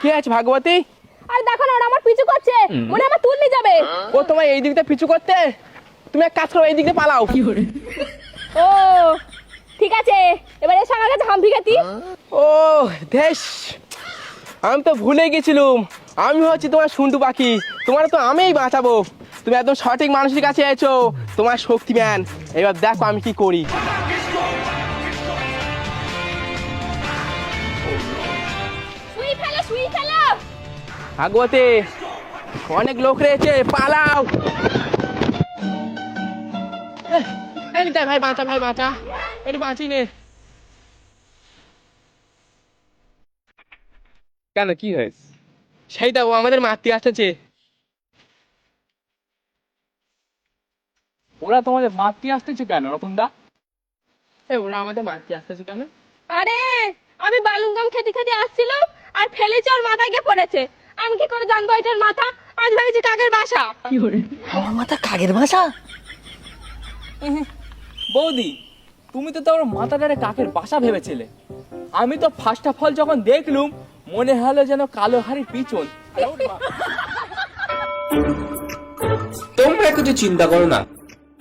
কি আছে ভাগবতী? আর দেখো না, ওরা আমার পিছু করছে, মনে আমার তুলনি যাবে। ও তোমার এই দিক দিয়ে পিছু করতে, তুমি এক কাজ করো, এই দিক দিয়ে পালাও। ও ঠিক আছে, এবার এসে আমার কাছে হাম্পি খাতি। ও দেশ, আমি তো ভুলে গেছিলাম, আমি হচ্ছি তোমার সুন্টু পাখি, তোমার তো আমিই বাঁচাবো। তুমি একদম সঠিক মানুষের কাছে এসেছো, তোমার শক্তিমান। এবার দেখো আমি কি করি। ভাগবতী, অনেক লোক রয়েছে, পালাও। ভাই বাঁচা, ভাই বাঁচা, একটু বাঁচি নে। কেন, কি হয়েছে? সেইটা ও আমাদের মারতে আসতেছে। ওরা তোমাদের মারতে আসতেছে কেন রতনদা? ওরা আমাদের মারতে আসতেছে কেন? আরে আমি বালুঙ্গাম খেতে খেতে আসছিলাম, আর ফেলেছে ওর মাথায় গিয়ে পড়েছে। আমি কি করে জানবো এটার মাথা? আজ ভাবছি কাকের বাসা। আমার মাথা কাকের বাসা? বৌদি, তুমি তো তোর মাথাটারে কাকের বাসা ভেবেছিলে। আমি তো ফার্স্ট অফ অল যখন দেখলুম, মনে হলো যেন কালো হাড়ির পিছন। তোমরা কিছু চিন্তা করো না,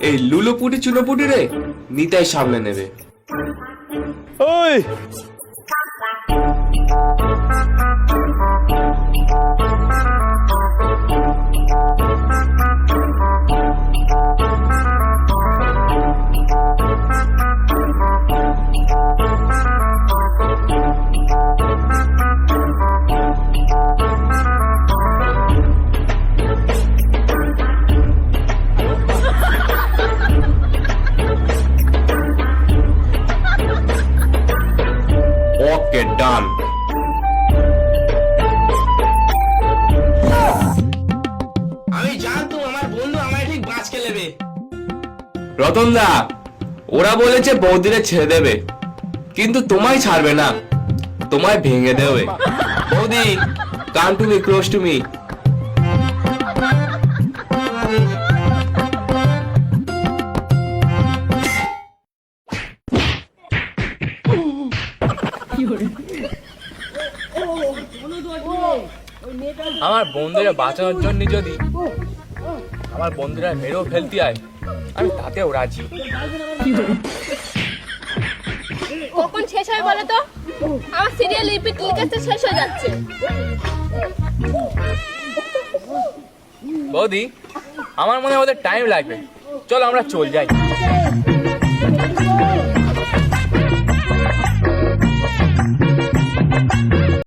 এই লুলোপুটি চুনোপুটি রে নিতাই সামনে নেবে। ওই ওকে ডান। আমি জানতাম আমার বন্ধু আমায় ঠিক বাঁচকে নেবে। রতনদা, ওরা বলেছে বৌদিরে ছেড়ে দেবে, কিন্তু তোমায় ছাড়বে না, তোমায় ভেঙে দেবে। বৌদি, come to me, close to me. আমার বন্ধুরা বাঁচানোর জন্য যদি আমার বন্ধুরা মেরেও ফেলতে হয়, আমি তাতেও রাজি। কখন শেষ হয় বলো তো? আমার সিরিয়াল রিপিট লিখতে শেষ হয়ে যাচ্ছে। বৌদি, আমার মনে হয় ওদের টাইম লাগবে, চলো আমরা চল যাই।